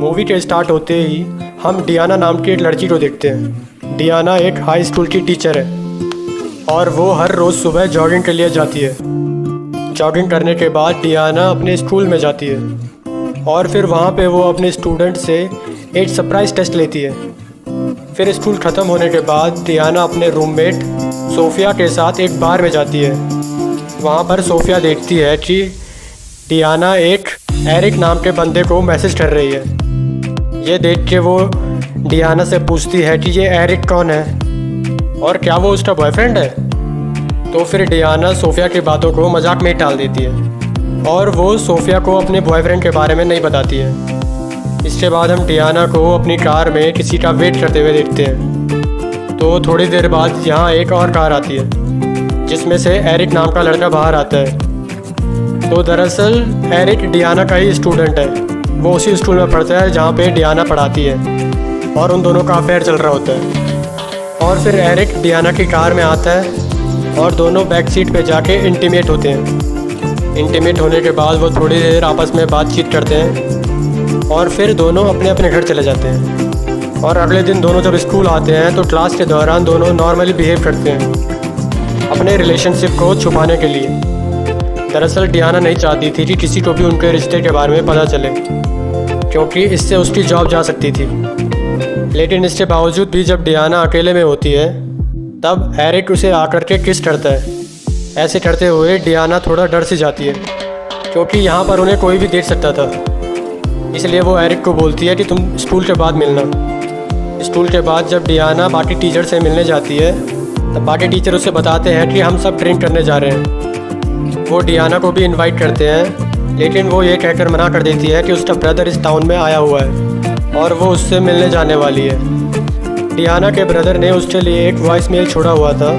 Movie के start होते ही हम डियाना नाम की एक लड़की को देखते हैं। डियाना एक हाई स्कूल की टीचर है और वो हर रोज़ सुबह जॉगिंग के लिए जाती है। जॉगिंग करने के बाद डियाना अपने स्कूल में जाती है और फिर वहाँ पे वो अपने स्टूडेंट से एक सरप्राइज़ टेस्ट लेती है। फिर स्कूल ख़त्म होने के बाद डियाना अपने रूममेट सोफिया के साथ एक बार में जाती है। वहाँ पर सोफिया देखती है कि डियाना एक एरिक नाम के बंदे को मैसेज कर रही है। ये देख के वो डियाना से पूछती है कि ये एरिक कौन है और क्या वो उसका बॉयफ्रेंड है। तो फिर डियाना सोफिया की बातों को मजाक में टाल देती है और वो सोफिया को अपने बॉयफ्रेंड के बारे में नहीं बताती है। इसके बाद हम डियाना को अपनी कार में किसी का वेट करते हुए देखते हैं। तो थोड़ी देर बाद यहाँ एक और कार आती है जिसमें से एरिक नाम का लड़का बाहर आता है। तो दरअसल एरिक डियाना का ही स्टूडेंट है। वो उसी स्कूल में पढ़ता है जहाँ पे डियाना पढ़ाती है और उन दोनों का अफेयर चल रहा होता है। और फिर एरिक डियाना की कार में आता है और दोनों बैक सीट पे जाके इंटीमेट होते हैं। इंटीमेट होने के बाद वो थोड़ी देर आपस में बातचीत करते हैं और फिर दोनों अपने अपने घर चले जाते हैं। और अगले दिन दोनों जब स्कूल आते हैं तो क्लास के दौरान दोनों नॉर्मली बिहेव करते हैं अपने रिलेशनशिप को छुपाने के लिए। दरअसल डियाना नहीं चाहती थी कि किसी को भी उनके रिश्ते के बारे में पता चले, क्योंकि इससे उसकी जॉब जा सकती थी। लेकिन इसके बावजूद भी जब डियाना अकेले में होती है तब एरिक उसे आकर के किस करता है। ऐसे करते हुए डियाना थोड़ा डर से जाती है, क्योंकि यहाँ पर उन्हें कोई भी देख सकता था। इसलिए वो एरिक को बोलती है कि तुम स्कूल के बाद मिलना। स्कूल के बाद जब डियाना बाकी टीचर से मिलने जाती है तब बाकी टीचर उसे बताते हैं कि हम सब ड्रिंक करने जा रहे हैं। वो डियाना को भी इनवाइट करते हैं, लेकिन वो ये कहकर मना कर देती है कि उसका ब्रदर इस टाउन में आया हुआ है और वो उससे मिलने जाने वाली है। डियाना के ब्रदर ने उसके लिए एक वॉइस मेल छोड़ा हुआ था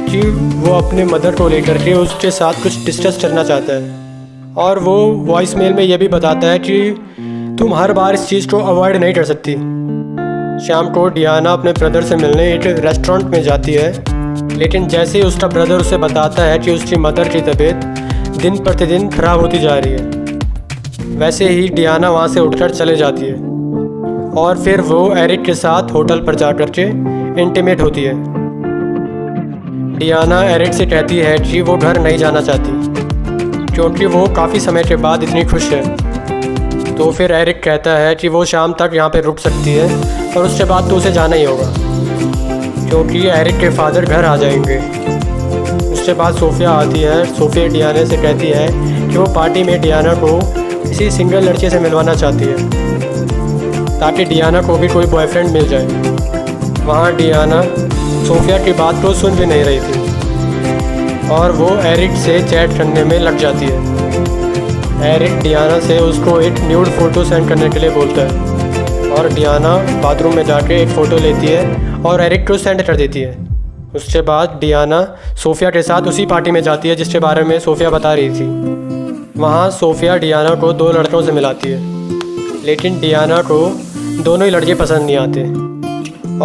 कि वो अपने मदर को लेकर के उसके साथ कुछ डिस्कस करना चाहता है। और वो वॉइस मेल में ये भी बताता है कि तुम हर बार इस चीज़ को अवॉइड नहीं कर सकती। शाम को डियाना अपने ब्रदर से मिलने एक रेस्टोरेंट में जाती है, लेकिन जैसे ही उसका ब्रदर उसे बताता है कि उसकी मदर की तबीयत दिन प्रतिदिन खराब होती जा रही है, वैसे ही डियाना वहाँ से उठकर चले जाती है और फिर वो एरिक के साथ होटल पर जाकर के इंटीमेट होती है। डियाना एरिक से कहती है कि वो घर नहीं जाना चाहती क्योंकि वो काफ़ी समय के बाद इतनी खुश है। तो फिर एरिक कहता है कि वो शाम तक यहाँ पे रुक सकती है और उसके बाद तो उसे जाना ही होगा, क्योंकि एरिक के फादर घर आ जाएंगे। उसके बाद सोफिया आती है। सोफिया डियाना से कहती है कि वो पार्टी में डियाना को किसी सिंगल लड़के से मिलवाना चाहती है ताकि डियाना को भी कोई बॉयफ्रेंड मिल जाए। वहाँ डियाना सोफिया की बात को सुन भी नहीं रही थी और वो एरिक से चैट करने में लग जाती है। एरिक डियाना से उसको एक न्यूड फ़ोटो सेंड करने के लिए बोलता है और डियाना बाथरूम में जाके एक फ़ोटो लेती है और एरिक को सेंड कर देती है। उसके बाद डियाना सोफिया के साथ उसी पार्टी में जाती है जिसके बारे में सोफिया बता रही थी। वहाँ सोफिया डियाना को दो लड़कों से मिलाती है, लेकिन डियाना को दोनों ही लड़के पसंद नहीं आते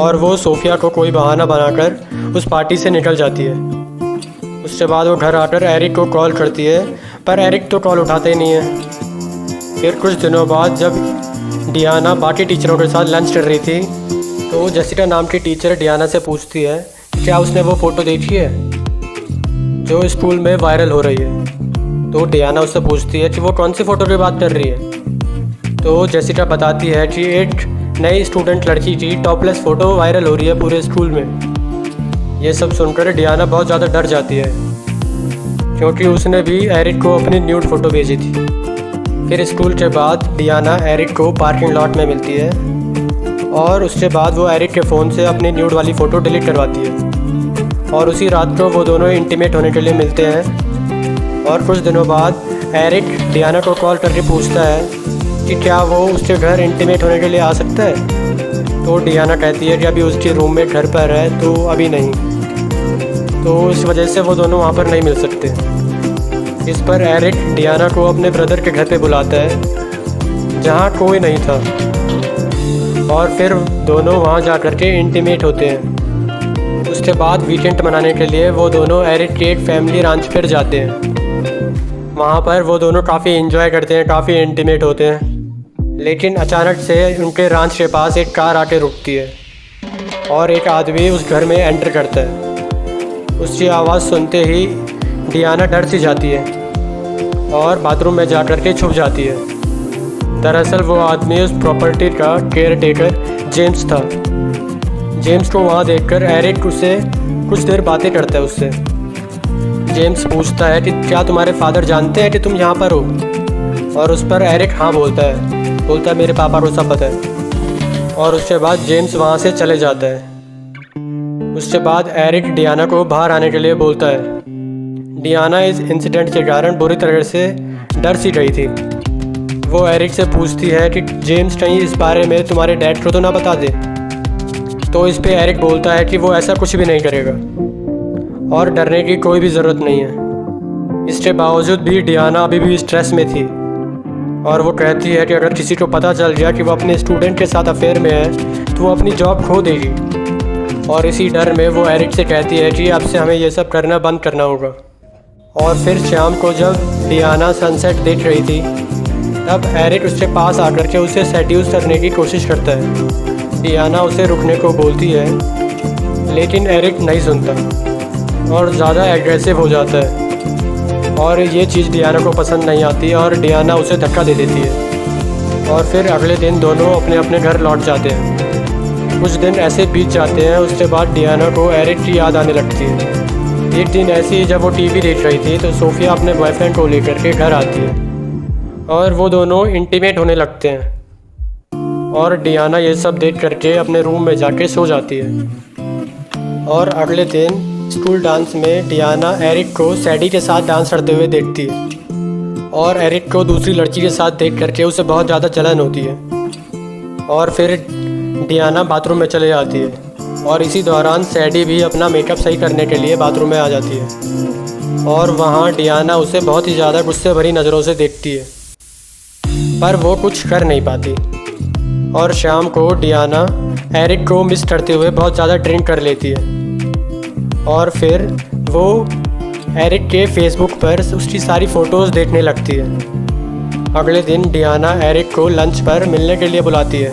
और वो सोफिया को कोई बहाना बनाकर उस पार्टी से निकल जाती है। उसके बाद वो घर आकर एरिक को कॉल करती है, पर एरिक तो कॉल उठाते ही नहीं है। फिर कुछ दिनों बाद जब डियाना बाकी टीचरों के साथ लंच कर रही थी तो जेसिका नाम की टीचर डियाना से पूछती है क्या उसने वो फ़ोटो देखी है जो स्कूल में वायरल हो रही है। तो डियाना उससे पूछती है कि वो कौन सी फ़ोटो की बात कर रही है। तो जेसिका बताती है कि एक नई स्टूडेंट लड़की की टॉपलेस फ़ोटो वायरल हो रही है पूरे स्कूल में। ये सब सुनकर डियाना बहुत ज़्यादा डर जाती है, क्योंकि उसने भी एरिक को अपनी न्यूड फ़ोटो भेजी थी। फिर स्कूल के बाद डियाना एरिक को पार्किंग लॉट में मिलती है और उसके बाद वो एरिक के फ़ोन से अपनी न्यूड वाली फ़ोटो डिलीट करवाती है और उसी रात को वो दोनों इंटीमेट होने के लिए मिलते हैं। और कुछ दिनों बाद एरिक डियाना को कॉल करके पूछता है कि क्या वो उसके घर इंटीमेट होने के लिए आ सकता है। तो डियाना कहती है कि अभी उसकी रूममेट घर पर है तो अभी नहीं, तो इस वजह से वो दोनों वहाँ पर नहीं मिल सकते। इस पर एरिक डियाना को अपने ब्रदर के घर पे बुलाता है जहाँ कोई नहीं था और फिर दोनों वहाँ जा कर के इंटीमेट होते हैं। उसके बाद वीकेंड मनाने के लिए वो दोनों एरिक के एक फैमिली रांच पर जाते हैं। वहाँ पर वो दोनों काफ़ी एंजॉय करते हैं, काफ़ी इंटीमेट होते हैं। लेकिन अचानक से उनके रांच के पास एक कार आके रुकती है और एक आदमी उस घर में एंटर करता है। उसकी आवाज़ सुनते ही डियाना डर सी जाती है और बाथरूम में जा कर के छुप जाती है। दरअसल वो आदमी उस प्रॉपर्टी का केयर टेकर जेम्स था। जेम्स को वहाँ देखकर एरिक उससे कुछ देर बातें करता है उससे। जेम्स पूछता है कि क्या तुम्हारे फादर जानते हैं कि तुम यहाँ पर हो? और उस पर एरिक हाँ बोलता है मेरे पापा को सब पता है। और उसके बाद जेम्स वहाँ से चले जाता है। उसके बाद एरिक डियाना को बाहर आने के लिए बोलता है। डियाना इस इंसिडेंट के कारण बुरी तरह से डर सी गई थी। वो एरिक से पूछती है कि जेम्स कहीं इस बारे में तुम्हारे डैड को तो ना बता दे। तो इस पे एरिक बोलता है कि वो ऐसा कुछ भी नहीं करेगा और डरने की कोई भी ज़रूरत नहीं है। इसके बावजूद भी डियाना अभी भी स्ट्रेस में थी और वो कहती है कि अगर किसी को पता चल गया कि वो अपने स्टूडेंट के साथ अफेयर में है तो वो अपनी जॉब खो देगी। और इसी डर में वो एरिक से कहती है कि अब से हमें ये सब करना बंद करना होगा। और फिर शाम को जब डियाना सनसेट देख रही थी तब एरिक उसके पास आकर के उसे सेड्यूस करने की कोशिश करता है। डियाना उसे रुकने को बोलती है लेकिन एरिक नहीं सुनता और ज़्यादा एग्रेसिव हो जाता है और ये चीज़ डियाना को पसंद नहीं आती और डियाना उसे धक्का दे देती है। और फिर अगले दिन दोनों अपने अपने घर लौट जाते हैं। कुछ दिन ऐसे बीत जाते हैं। उसके बाद डियाना को एरिक की याद आने लगती है। एक दिन ऐसे ही जब वो टीवी देख रही थी तो सोफिया अपने बॉयफ्रेंड को लेकर के घर आती है और वो दोनों इंटीमेट होने लगते हैं। और डियाना ये सब देख करके अपने रूम में जाके सो जाती है। और अगले दिन स्कूल डांस में डियाना एरिक को सैडी के साथ डांस करते हुए देखती है और एरिक को दूसरी लड़की के साथ देख करके उसे बहुत ज़्यादा जलन होती है। और फिर डियाना बाथरूम में चले जाती है और इसी दौरान सैडी भी अपना मेकअप सही करने के लिए बाथरूम में आ जाती है और वहाँ डियाना उसे बहुत ही ज़्यादा गुस्से भरी नज़रों से देखती है पर वो कुछ कर नहीं पाती। और शाम को डियाना एरिक को मिस करते हुए बहुत ज़्यादा ड्रिंक कर लेती है और फिर वो एरिक के फेसबुक पर उसकी सारी फ़ोटोज़ देखने लगती है। अगले दिन डियाना एरिक को लंच पर मिलने के लिए बुलाती है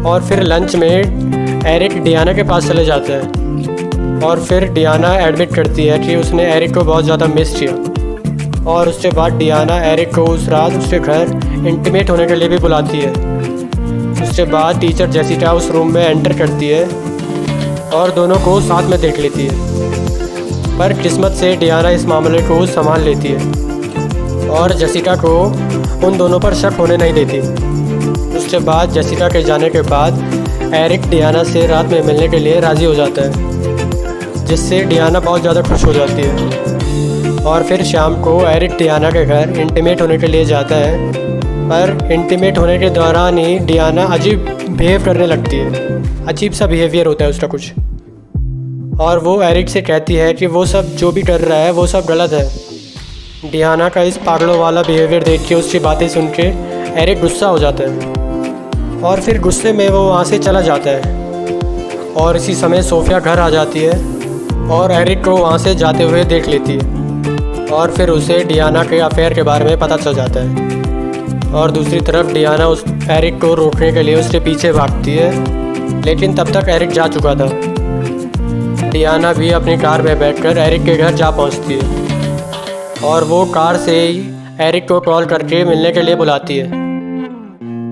और फिर लंच में एरिक डियाना के पास चले जाता है और फिर डियाना एडमिट करती है कि उसने एरिक को बहुत ज़्यादा मिस किया। और उसके बाद डियाना एरिक को उस रात उसके घर इंटीमेट होने के लिए भी बुलाती है। उसके बाद टीचर जेसिका उस रूम में एंटर करती है और दोनों को साथ में देख लेती है। पर किस्मत से डियाना इस मामले को संभाल लेती है और जेसिका को उन दोनों पर शक होने नहीं देती। उसके बाद जेसिका के जाने के बाद एरिक डियाना से रात में मिलने के लिए राज़ी हो जाता है जिससे डियाना बहुत ज़्यादा खुश हो जाती है। और फिर शाम को एरिक डियाना के घर इंटीमेट होने के लिए जाता है पर इंटीमेट होने के दौरान ही डियाना अजीब बिहेव करने लगती है। अजीब सा बिहेवियर होता है उसका कुछ और वो एरिक से कहती है कि वो सब जो भी कर रहा है वो सब गलत है। डियाना का इस पागलों वाला बिहेवियर देख के उसकी बातें सुन के एरिक गुस्सा हो जाता है और फिर गुस्से में वो वहाँ से चला जाता है। और इसी समय सोफिया घर आ जाती है और एरिक को वहाँ से जाते हुए देख लेती है और फिर उसे डियाना के अफेयर के बारे में पता चल जाता है। और दूसरी तरफ डियाना उस एरिक को रोकने के लिए उसके पीछे भागती है लेकिन तब तक एरिक जा चुका था। डियाना भी अपनी कार में बैठकर एरिक के घर जा पहुंचती है और वो कार से ही एरिक को कॉल करके मिलने के लिए बुलाती है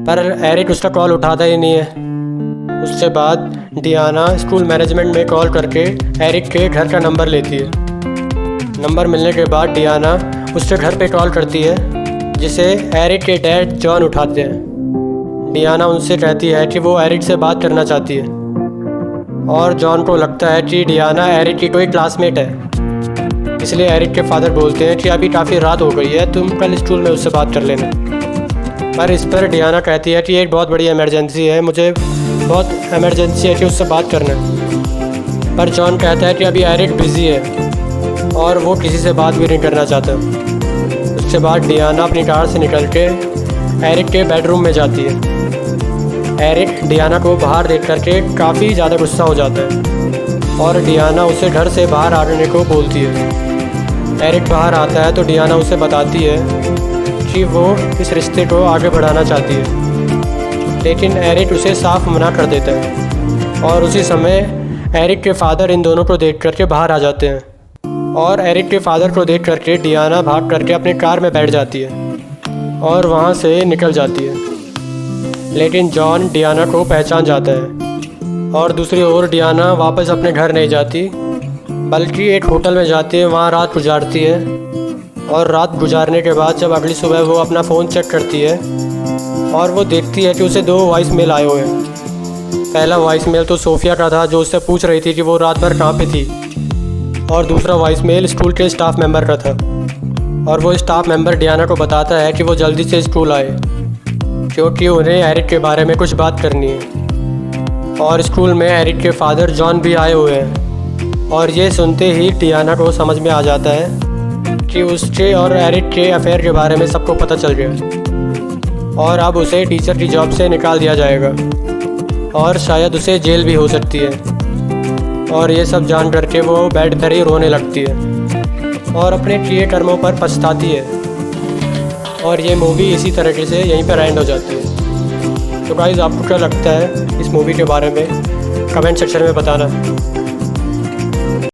पर एरिक उसका कॉल उठाता ही नहीं है। उसके बाद डियाना स्कूल मैनेजमेंट में कॉल करके एरिक के घर का नंबर लेती है। नंबर मिलने के बाद डियाना उसके घर पे कॉल करती है जिसे एरिक के डैड जॉन उठाते हैं। डियाना उनसे कहती है कि वो एरिक से बात करना चाहती है और जॉन को लगता है कि डियाना एरिक की कोई क्लासमेट है, इसलिए एरिक के फादर बोलते हैं कि अभी काफ़ी रात हो गई है, तुम कल स्कूल में उससे बात कर लेना। पर इस पर डियाना कहती है कि एक बहुत बड़ी इमरजेंसी है, मुझे बहुत इमरजेंसी है कि उससे बात करना है। पर जॉन कहता है कि अभी एरिक बिज़ी है और वो किसी से बात भी नहीं करना चाहता। उसके बाद डियाना अपनी कार से निकल के एरिक के बेडरूम में जाती है। एरिक डियाना को बाहर देख करके काफ़ी ज़्यादा गुस्सा हो जाता है और डियाना उसे घर से बाहर आने को बोलती है। एरिक बाहर आता है तो डियाना उसे बताती है कि वो इस रिश्ते को आगे बढ़ाना चाहती है लेकिन एरिक उसे साफ मना कर देता है और उसी समय एरिक के फादर इन दोनों को देख करके बाहर आ जाते हैं और एरिक के फादर को देख करके डियाना भाग करके अपनी कार में बैठ जाती है और वहाँ से निकल जाती है। लेकिन जॉन डियाना को पहचान जाता है और दूसरी ओर डियाना वापस अपने घर नहीं जाती बल्कि एक होटल में जाती है, वहाँ रात गुजारती है और रात गुजारने के बाद जब अगली सुबह वो अपना फ़ोन चेक करती है और वो देखती है कि उसे 2 वॉइस मेल आए हुए हैं। पहला वॉइस मेल तो सोफिया का था जो उससे पूछ रही थी कि वो रात भर कहाँ पे थी, और दूसरा वॉइस मेल स्कूल के स्टाफ मेंबर का था और वो स्टाफ मेंबर डियाना को बताता है कि वो जल्दी से स्कूल आए क्योंकि उन्हें एरिक के बारे में कुछ बात करनी है। और स्कूल में एरिक के फादर जॉन भी आए हुए हैं और ये सुनते ही डियाना को समझ में आ जाता है कि उसके और एरिक के अफेयर के बारे में सबको पता चल गया और अब उसे टीचर की जॉब से निकाल दिया जाएगा और शायद उसे जेल भी हो सकती है। और ये सब जान करके वो बेड पर ही रोने लगती है और अपने किए कर्मों पर पछताती है। और ये मूवी इसी तरीके से यहीं पर एंड हो जाती है। तो गाइस, आपको क्या लगता है इस मूवी के बारे में कमेंट सेक्शन में बताना।